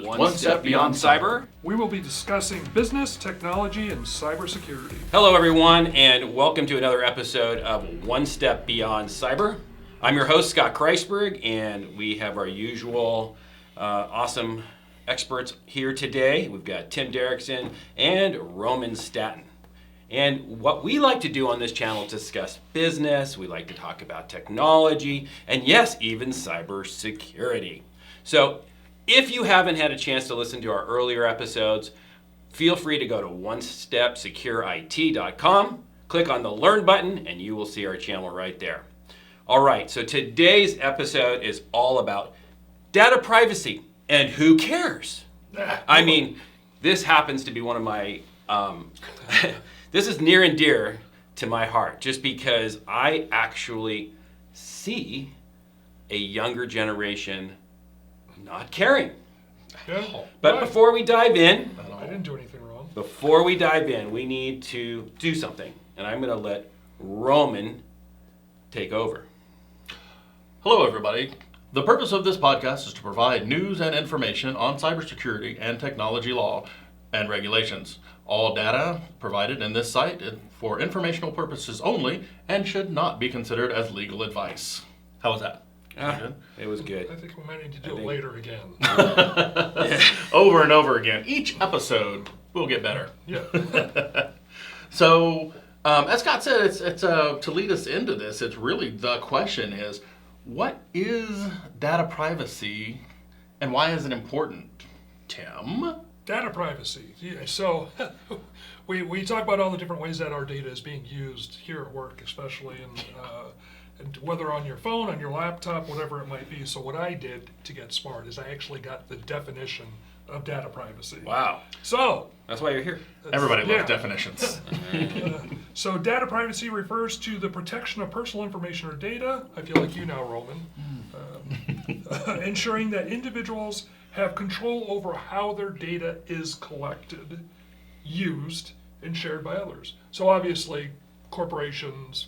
One Step Beyond Cyber. We will be discussing business, technology, and cybersecurity. Hello, everyone, and welcome to another episode of One Step Beyond Cyber. I'm your host, Scott Kreisberg, and we have our usual awesome experts here today. We've got Tim Derrickson and Roman Stanton. And what we like to do on this channel is discuss business, we like to talk about technology, and yes, even cybersecurity. So if you haven't had a chance to listen to our earlier episodes, feel free to go to onestepsecurit.com, click on the Learn button, and you will see our channel right there. All right, so today's episode is all about data privacy, and who cares? I mean, this happens to be one of my... This is near and dear to my heart, just because I actually see a younger generation not caring. Yeah. But before we dive in, I didn't do anything wrong. Before we dive in, we need to do something, and I'm going to let Roman take over. Hello, everybody. The purpose of this podcast is to provide news and information on cybersecurity and technology law and regulations. All data provided in this site is for informational purposes only and should not be considered as legal advice. How was that? It was good. I think we might need to do it later again. Over and over again. Each episode will get better. Yeah. So, as Scott said, it's to lead us into this, it's really the question is, what is data privacy and why is it important? Tim? Data privacy. Yeah, so we talk about all the different ways that our data is being used here at work, especially, and whether on your phone, on your laptop, whatever it might be. So what I did to get smart is I actually got the definition of data privacy. Wow. So that's why you're here. Everybody loves definitions. So data privacy refers to the protection of personal information or data. I feel like you now, Roman. Ensuring that individuals have control over how their data is collected, used, and shared by others. So obviously, corporations,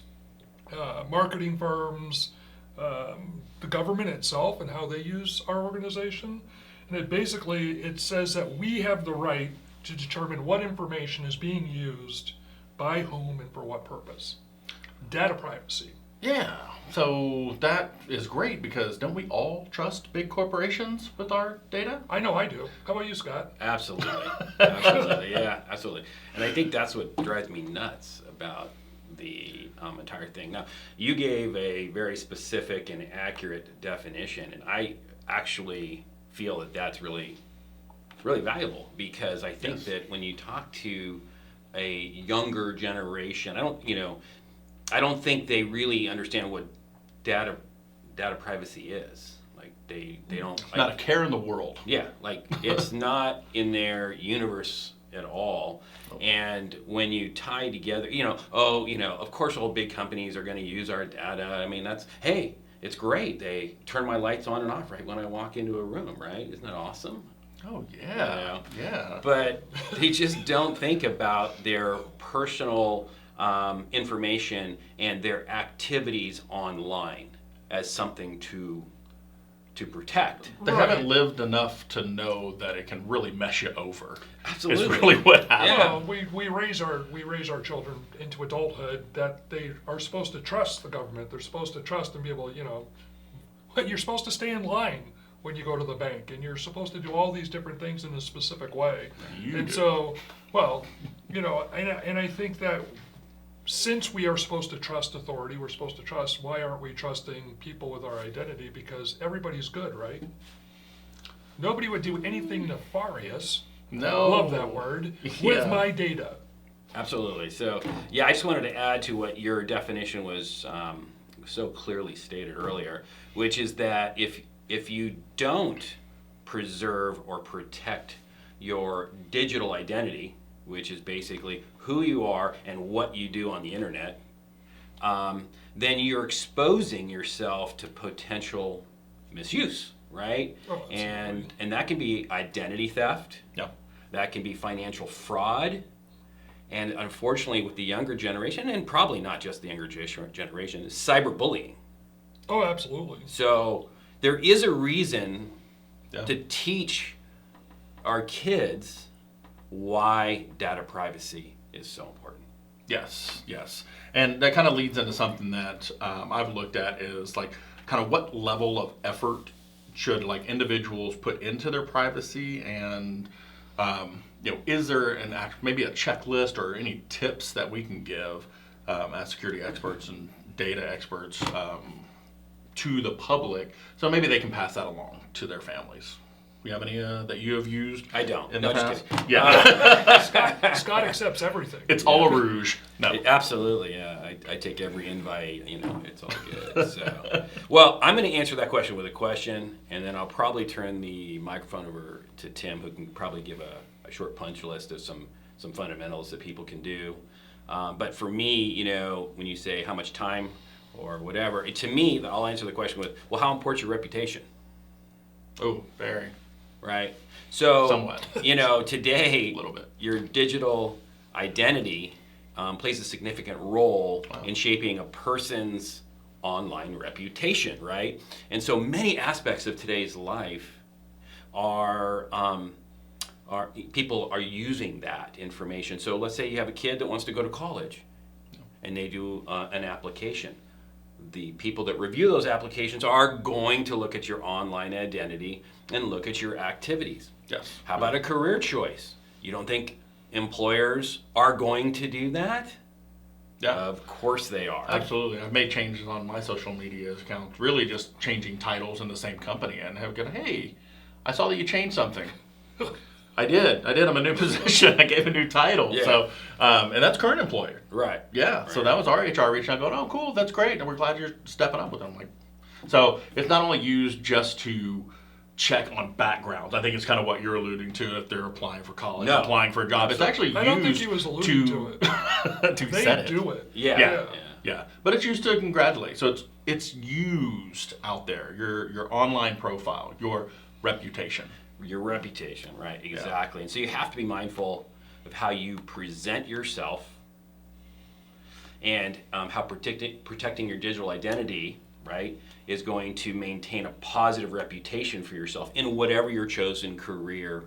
marketing firms, the government itself, and how they use our organization. And it says that we have the right to determine what information is being used by whom and for what purpose. Data privacy. Yeah, so that is great because don't we all trust big corporations with our data? I know I do. How about you, Scott? Absolutely. Absolutely. Yeah, absolutely. And I think that's what drives me nuts about the entire thing. Now, you gave a very specific and accurate definition, and I actually feel that that's really, really valuable because I think that when you talk to a younger generation, I don't think they really understand what data privacy is. Like they don't. Not a care in the world. Yeah, like it's not in their universe at all. And when you tie together, of course all big companies are going to use our data. I mean, it's great. They turn my lights on and off right when I walk into a room, right? Isn't that awesome? Oh, yeah. Yeah. But they just don't think about their personal information and their activities online as something to protect. They haven't lived enough to know that it can really mess you over. Absolutely, is really what happens. Yeah, we raise our children into adulthood that they are supposed to trust the government. They're supposed to trust and be able, you're supposed to stay in line when you go to the bank, and you're supposed to do all these different things in a specific way. So, and I think that since we are supposed to trust authority, we're supposed to trust, why aren't we trusting people with our identity? Because everybody's good, right? Nobody would do anything nefarious, no, love that word, with my data. Absolutely. So, I just wanted to add to what your definition was so clearly stated earlier, which is that if you don't preserve or protect your digital identity, which is basically who you are and what you do on the internet, then you're exposing yourself to potential misuse, right? Oh, and that can be identity theft. Yeah. That can be financial fraud. And unfortunately, with the younger generation, and probably not just the younger generation, is cyberbullying. Oh, absolutely. So there is a reason to teach our kids why data privacy is so important. Yes, yes. And that kind of leads into something that I've looked at is like kind of what level of effort should like individuals put into their privacy, and is there maybe a checklist or any tips that we can give as security experts and data experts to the public, so maybe they can pass that along to their families. You have any that you have used? I don't. In the past? Yeah. Scott accepts everything. It's all a rouge. No. Absolutely, yeah. I take every invite, it's all good. So, well, I'm going to answer that question with a question, and then I'll probably turn the microphone over to Tim, who can probably give a short punch list of some fundamentals that people can do. But for me, when you say how much time or whatever, to me, I'll answer the question with, well, how important is your reputation? Oh, very. Right. So, somewhat. Today, A little bit. Your digital identity plays a significant role in shaping a person's online reputation, right? And so many aspects of today's life are people are using that information. So let's say you have a kid that wants to go to college, and they do an application. The people that review those applications are going to look at your online identity and look at your activities. Yes. How about a career choice? You don't think employers are going to do that? Yeah. Of course they are. Absolutely. I've made changes on my social media account, really just changing titles in the same company, and have gone, hey, I saw that you changed something. I did. I'm a new position. I gave a new title. Yeah. So, and that's current employer. Right. Yeah. Right. So that was our HR reaching out going, oh, cool, that's great. And we're glad you're stepping up with them. So it's not only used just to check on backgrounds. I think it's kind of what you're alluding to if they're applying for college, No. applying for a job. It's actually used I don't think he was alluding to it. to They set it. do it. Yeah. Yeah, but it's used to congratulate. So it's used out there. Your online profile, your reputation. Your reputation, right? Exactly. And so you have to be mindful of how you present yourself and how protecting your digital identity, right, is going to maintain a positive reputation for yourself in whatever your chosen career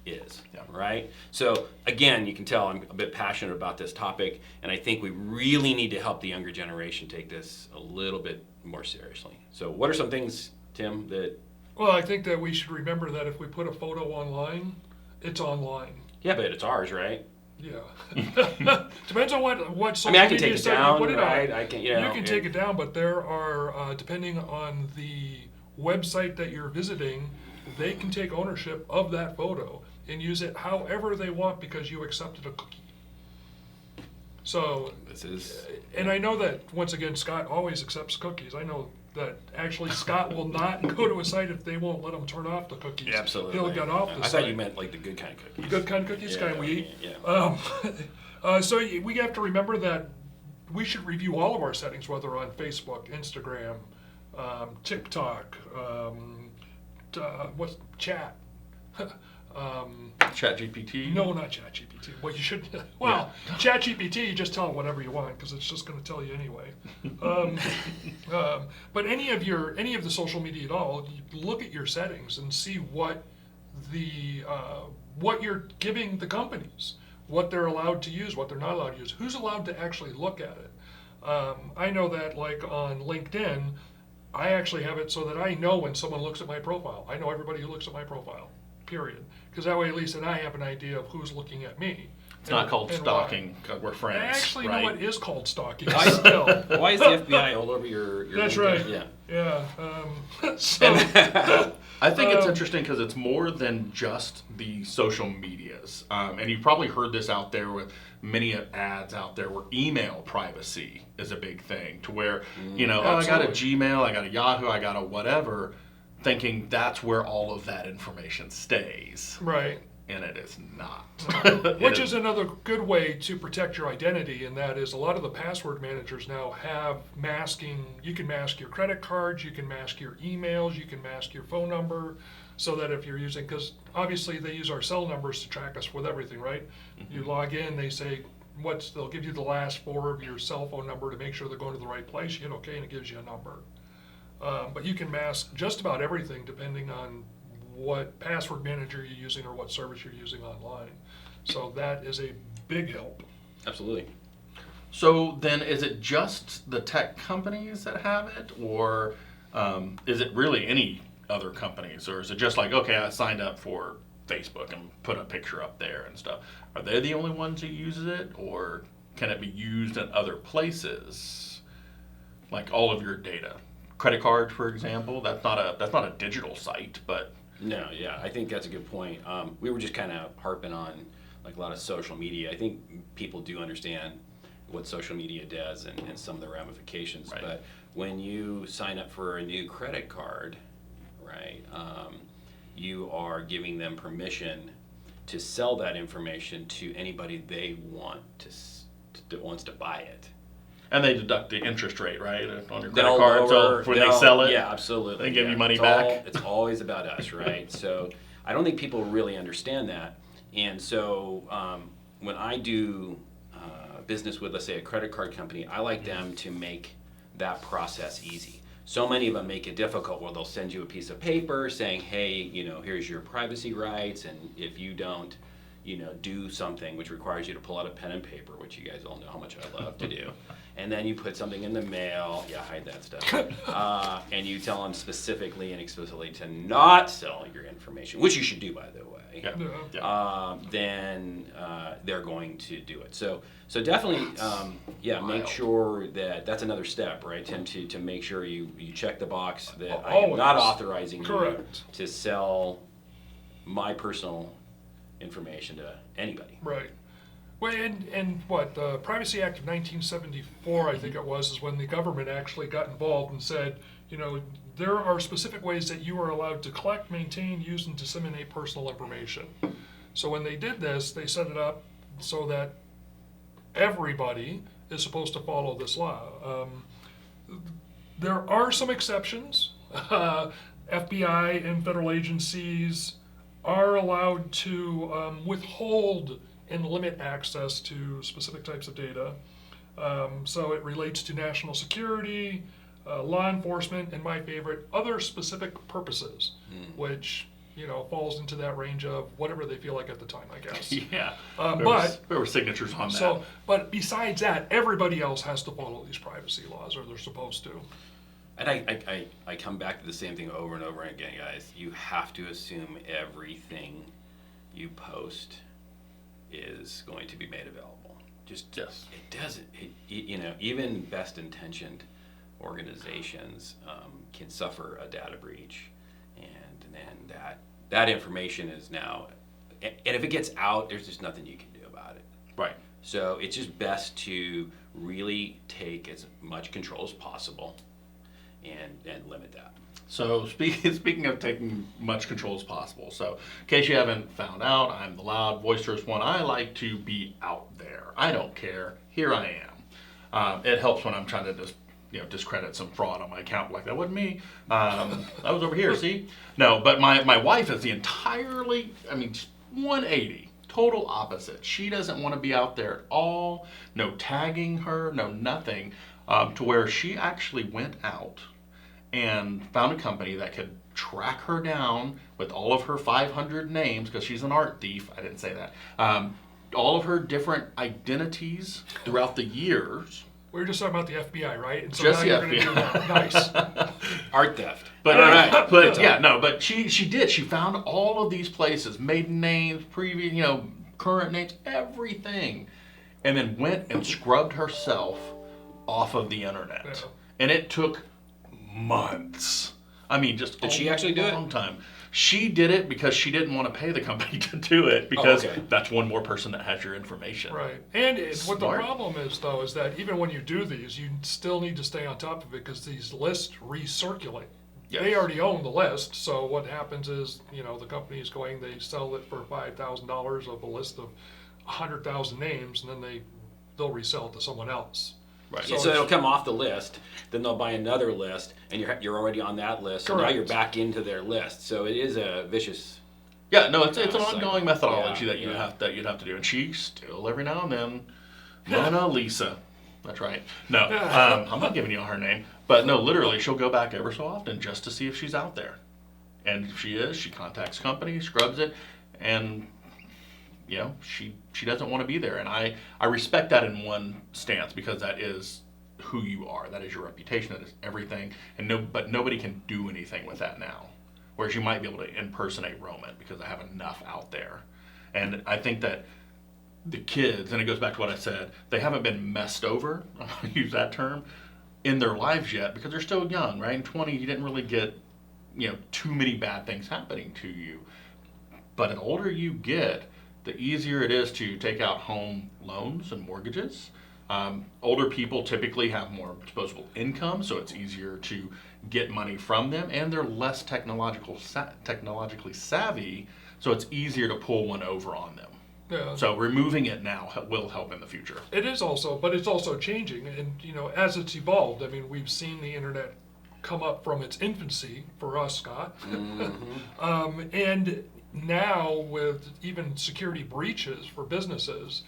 is, right? So again, you can tell I'm a bit passionate about this topic, and I think we really need to help the younger generation take this a little bit more seriously. So what are some things, Tim, that... Well, I think that we should remember that if we put a photo online, it's online. Yeah, but it's ours, right? Yeah. Depends on what social I can media take it site down, you put it right? on. I can, You can take it down, but there are, depending on the website that you're visiting, they can take ownership of that photo and use it however they want because you accepted a cookie. So, and I know that, once again, Scott always accepts cookies. I know that actually Scott will not go to a site if they won't let him turn off the cookies. Yeah, absolutely. He'll get off the I site. thought you meant like the good kind of cookies. Good kind of cookies, kind we eat. Yeah. So we have to remember that we should review all of our settings, whether on Facebook, Instagram, TikTok, what's chat? ChatGPT. No, not ChatGPT. Well, you should. Well, ChatGPT, you just tell it whatever you want because it's just going to tell you anyway. But any of the social media at all, you look at your settings and see what you're giving the companies, what they're allowed to use, what they're not allowed to use, who's allowed to actually look at it. I know that, like on LinkedIn, I actually have it so that I know when someone looks at my profile. I know everybody who looks at my profile. Period. Because that way, at least, then I have an idea of who's looking at me. It's not called stalking because we're friends. I actually right? know it is called stalking. Still. Why is the FBI all over your That's LinkedIn? right. Yeah. So, I think it's interesting because it's more than just the social medias. And you've probably heard this out there with many ads out there where email privacy is a big thing to where, I got a Gmail, I got a Yahoo, I got a whatever, thinking that's where all of that information stays. right. And it is not. Which is another good way to protect your identity, and that is a lot of the password managers now have masking. You can mask your credit cards, you can mask your emails, you can mask your phone number, so that if you're using, because obviously they use our cell numbers to track us with everything, right? Mm-hmm. You log in, they say, they'll give you the last four of your cell phone number to make sure they're going to the right place. You hit OK, and it gives you a number. But you can mask just about everything depending on what password manager you're using or what service you're using online. So that is a big help. Absolutely. So then, is it just the tech companies that have it, or is it really any other companies, or is it just like, okay, I signed up for Facebook and put a picture up there and stuff? Are they the only ones who uses it, or can it be used in other places, like all of your data, credit cards, for example? That's not a digital site, but No, yeah, I think that's a good point. We were just kind of harping on like a lot of social media. I think people do understand what social media does and some of the ramifications. Right. But when you sign up for a new credit card, right, you are giving them permission to sell that information to anybody they want that wants to buy it. and they deduct the interest rate, right, on your credit They'll card. lower- So when they sell it, yeah, absolutely. they give you yeah. money It's back. It's always about us, right? So I don't think people really understand that. And so when I do business with, let's say, a credit card company, I like them to make that process easy. So many of them make it difficult where they'll send you a piece of paper saying, hey, here's your privacy rights, and if you don't, do something which requires you to pull out a pen and paper, which you guys all know how much I love to do, and then you put something in the mail, hide that stuff, and you tell them specifically and explicitly to not sell your information, which you should do, by the way. Yeah. Yeah. Then they're going to do it. So definitely, make wild. sure that's another step, right, Tim, to make sure you check the box that I am Always. not authorizing Correct. you to sell my personal information to anybody. Right. Well, and what, the Privacy Act of 1974, I think it was, is when the government actually got involved and said, there are specific ways that you are allowed to collect, maintain, use, and disseminate personal information. So when they did this, they set it up so that everybody is supposed to follow this law. There are some exceptions. FBI and federal agencies are allowed to withhold and limit access to specific types of data. So it relates to national security, law enforcement, and my favorite, other specific purposes, which falls into that range of whatever they feel like at the time, I guess. Yeah. There were signatures on that. So, but besides that, everybody else has to follow these privacy laws, or they're supposed to. And I come back to the same thing over and over again, guys. You have to assume everything you post is going to be made available. Just Yes. it doesn't. Even best intentioned organizations can suffer a data breach, and then that information is now, and if it gets out, there's just nothing you can do about it. Right. So it's just best to really take as much control as possible and limit that. So speaking of taking much control as possible, so in case you haven't found out, I'm the loud, boisterous one. I like to be out there. I don't care. Here I am. It helps when I'm trying to discredit some fraud on my account. Like, that wasn't me. I was over here, see? No, but my wife is the entirely, 180. Total opposite. She doesn't want to be out there at all. No tagging her, no nothing. To where she actually went out and found a company that could track her down with all of her 500 names, because she's an art thief. I didn't say that. All of her different identities throughout the years. We were just talking about the FBI, right? And so Just now the you're going to do nice. Art theft. But but she did. She found all of these places, maiden names, previous, current names, everything, and then went and scrubbed herself off of the internet. Yeah. And it took months. Just Did she actually do it? long time. She did it because she didn't want to pay the company to do it, because okay. that's one more person that has your information. Right. And what the Smart. problem is, though, is that even when you do these, you still need to stay on top of it, because these lists recirculate. Yes. They already own the list, so what happens is, the company is going, they sell it for $5,000 of a list of 100,000 names, and then they'll resell it to someone else. Right. So it'll come off the list, then they'll buy another list, and you're already on that list, so now Correct. you're back into their list. So it is a vicious. Yeah, no, it's an cycle. ongoing methodology Yeah, that yeah. you'd have to do, and she still every now and then, Mona Lisa, that's right. No, I'm not giving you her name, but no, literally, she'll go back ever so often just to see if she's out there, And if she is, she contacts company, scrubs it, and she doesn't want to be there. And I respect that in one stance, because that is who you are. That is your reputation. That is everything. But nobody can do anything with that now. Whereas you might be able to impersonate Roman, because I have enough out there. And I think that the kids, and it goes back to what I said, they haven't been messed over, I'll use that term, in their lives yet, because they're still young, right? In 20, you didn't really get, too many bad things happening to you. But the older you get, the easier it is to take out home loans and mortgages. Older people typically have more disposable income, so it's easier to get money from them, and they're less technologically savvy, so it's easier to pull one over on them. Yeah. So removing it now will help in the future. It is also, but it's also changing, and as it's evolved. I mean, we've seen the internet come up from its infancy for us, Scott, and now with even security breaches for businesses,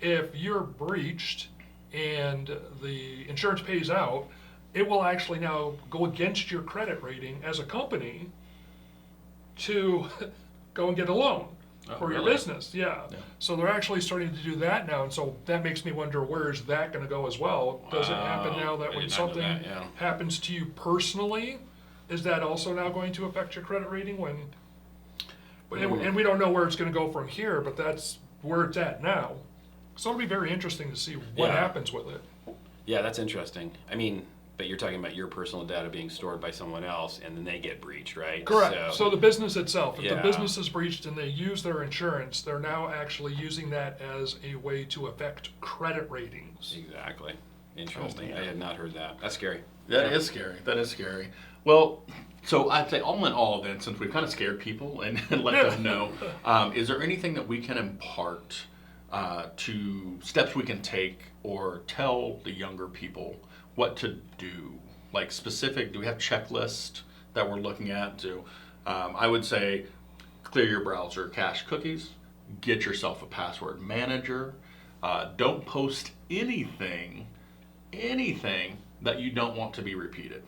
if you're breached and the insurance pays out, it will actually now go against your credit rating as a company to go and get a loan for your business. Yeah. So they're actually starting to do that now, and so that makes me wonder, where is that going to go as well? Does it happen now that when something happens to you personally, is that also now going to affect your credit rating? And we don't know where it's going to go from here, but that's where it's at now. So it'll be very interesting to see what happens with it. Yeah, that's interesting. I mean, but you're talking about your personal data being stored by someone else, and then they get breached, right? Correct. So the business itself, if the business is breached and they use their insurance, they're now actually using that as a way to affect credit ratings. Exactly. Interesting. I had not heard that. That's scary. That is scary. Well, so I'd say all in all then, since we've kind of scared people and let them know, is there anything that we can impart to steps we can take or tell the younger people what to do? Like specific, do we have checklists that we're looking at? I would say clear your browser cache cookies, get yourself a password manager, don't post anything that you don't want to be repeated.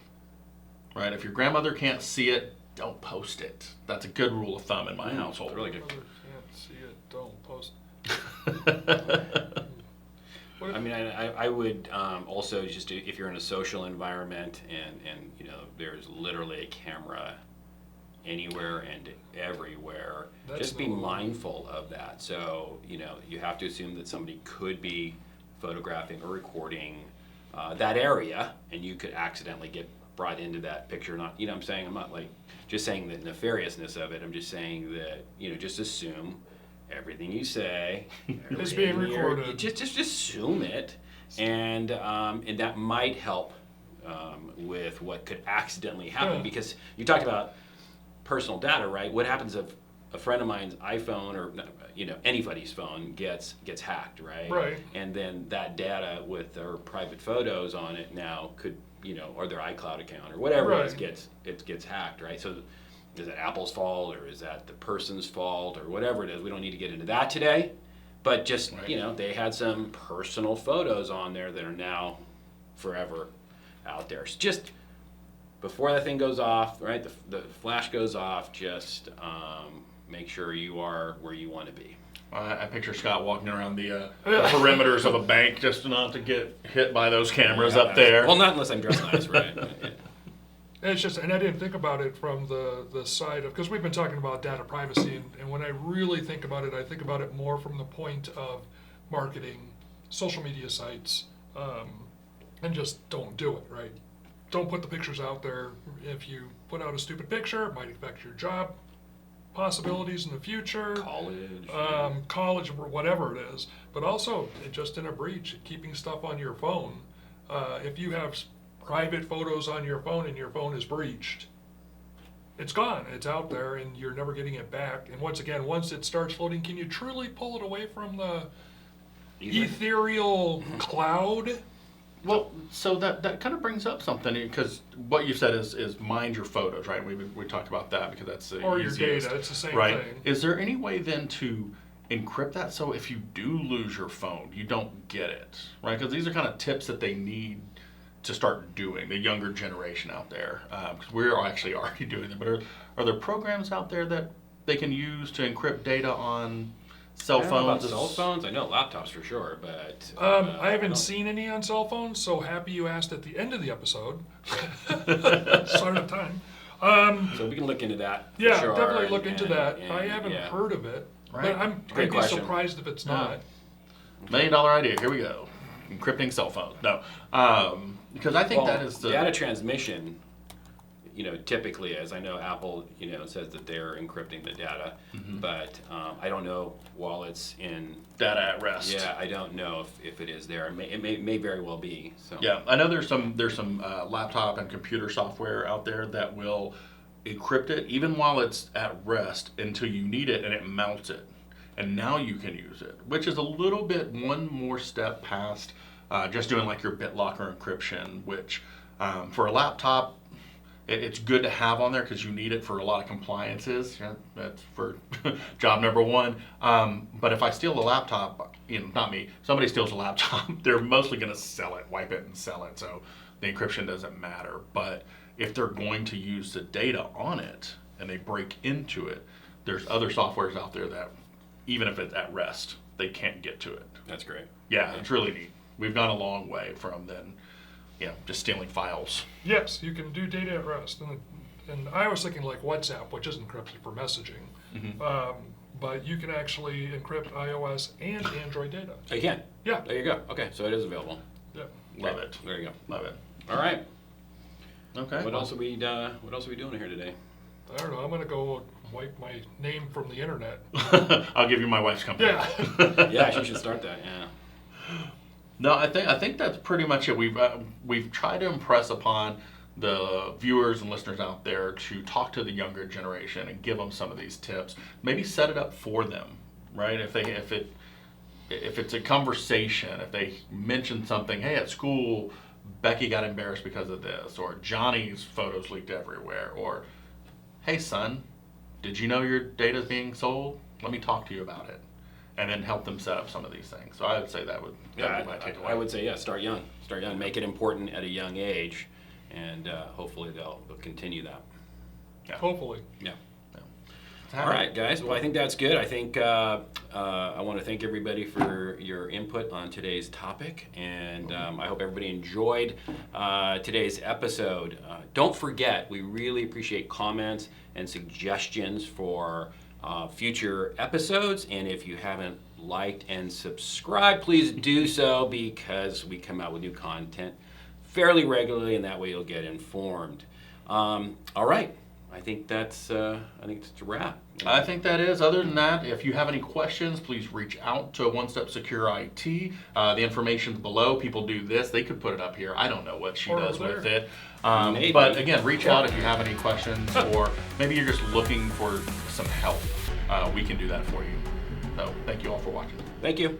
Right? If your grandmother can't see it, don't post it. That's a good rule of thumb in my household. Really good. Can't see it, don't post. I mean, I would also just, if you're in a social environment and there's literally a camera anywhere and everywhere, just be mindful of that. So you have to assume that somebody could be photographing or recording that area, and you could accidentally get brought into that picture. Not, I'm saying, I'm not like just saying the nefariousness of it. I'm just saying that just assume everything you say is being recorded. Just assume it, and that might help with what could accidentally happen. Because you talked about personal data, right? What happens if a friend of mine's iPhone or anybody's phone gets hacked, right? Right. And then that data with their private photos on it now could or their iCloud account or whatever it is gets hacked, right? So is that Apple's fault, or is that the person's fault, or whatever it is? We don't need to get into that today, but just they had some personal photos on there that are now forever out there. So just before that thing goes off, right? The flash goes off. Just make sure you are where you want to be. I picture Scott walking around the perimeters of a bank just not to get hit by those cameras up there. Well, not unless I'm dressed nice, right? It's just, and I didn't think about it from the side of, because we've been talking about data privacy, and when I really think about it, I think about it more from the point of marketing, social media sites, and just don't do it, right? Don't put the pictures out there. If you put out a stupid picture, it might affect your job possibilities in the future. College, or whatever it is. But also, just in a breach, keeping stuff on your phone. If you have private photos on your phone and your phone is breached, it's gone. It's out there and you're never getting it back. And once again, once it starts floating, can you truly pull it away from the ethereal cloud? Well, so that kind of brings up something, because what you said is mind your photos, right? We talked about that because that's the or easiest, your data. It's the same right? thing. Is there any way then to encrypt that so if you do lose your phone, you don't get it, right? Because these are kind of tips that they need to start doing, the younger generation out there, because we're actually already doing it. But are there programs out there that they can use to encrypt data on cell I don't know about phones? cell phones. I know laptops for sure, but I haven't don't- seen any on cell phones, so happy you asked at the end of the episode. Start of time. So we can look into that. for Yeah, sure, definitely look into and- that. and, I haven't yeah. heard of it, Right. but I'd Great be question. surprised if it's not. $1 million idea. Here we go. Encrypting cell phones. No, because I think Well, that is the data transmission. Typically, as I know, Apple, says that they're encrypting the data, but I don't know while it's in. data at rest. Yeah, I don't know if it is there. It may very well be. So. Yeah, I know there's some laptop and computer software out there that will encrypt it even while it's at rest until you need it, and it melts it, and now you can use it, which is a little bit one more step past just doing like your BitLocker encryption, which for a laptop it's good to have on there because you need it for a lot of compliances. Yeah, that's for job number one. But if I steal a laptop, not me, somebody steals a laptop, they're mostly going to sell it, wipe it and sell it. So the encryption doesn't matter. But if they're going to use the data on it and they break into it, there's other softwares out there that even if it's at rest, they can't get to it. That's great. Yeah, it's really neat. We've gone a long way from then, just stealing files. Yes, you can do data at rest, and I was thinking like WhatsApp, which is encrypted for messaging, but you can actually encrypt iOS and Android data. Oh, you can. Yeah, There you go. Okay, so it is available. yeah. Love it. There you go. Love it. All right. Okay. What else are we doing here today? I don't know. I'm gonna go wipe my name from the internet. I'll give you my wife's company. Yeah. Yeah, she should start that. Yeah. No, I think that's pretty much it. We've tried to impress upon the viewers and listeners out there to talk to the younger generation and give them some of these tips. Maybe set it up for them, right? If it's a conversation, if they mention something, hey, at school, Becky got embarrassed because of this, or Johnny's photos leaked everywhere, or hey, son, did you know your data's being sold? Let me talk to you about it. And then help them set up some of these things. So I would say that would be my takeaway. I would say, start young. Start young. Make it important at a young age, and hopefully they'll continue that. Hopefully. Yeah. Yeah. All right, guys. Well, I think that's good. I think I want to thank everybody for your input on today's topic, and I hope everybody enjoyed today's episode. Don't forget, we really appreciate comments and suggestions for future episodes, and if you haven't liked and subscribed, please do so, because we come out with new content fairly regularly, and that way you'll get informed. All right. I think that's a wrap. I think that is. Other than that, if you have any questions, please reach out to One Step Secure IT. The information's below. People do this. They could put it up here. I don't know what she Or does over with there. it. Maybe. But again, reach out if you have any questions, or maybe you're just looking for some help. We can do that for you. So thank you all for watching. Thank you.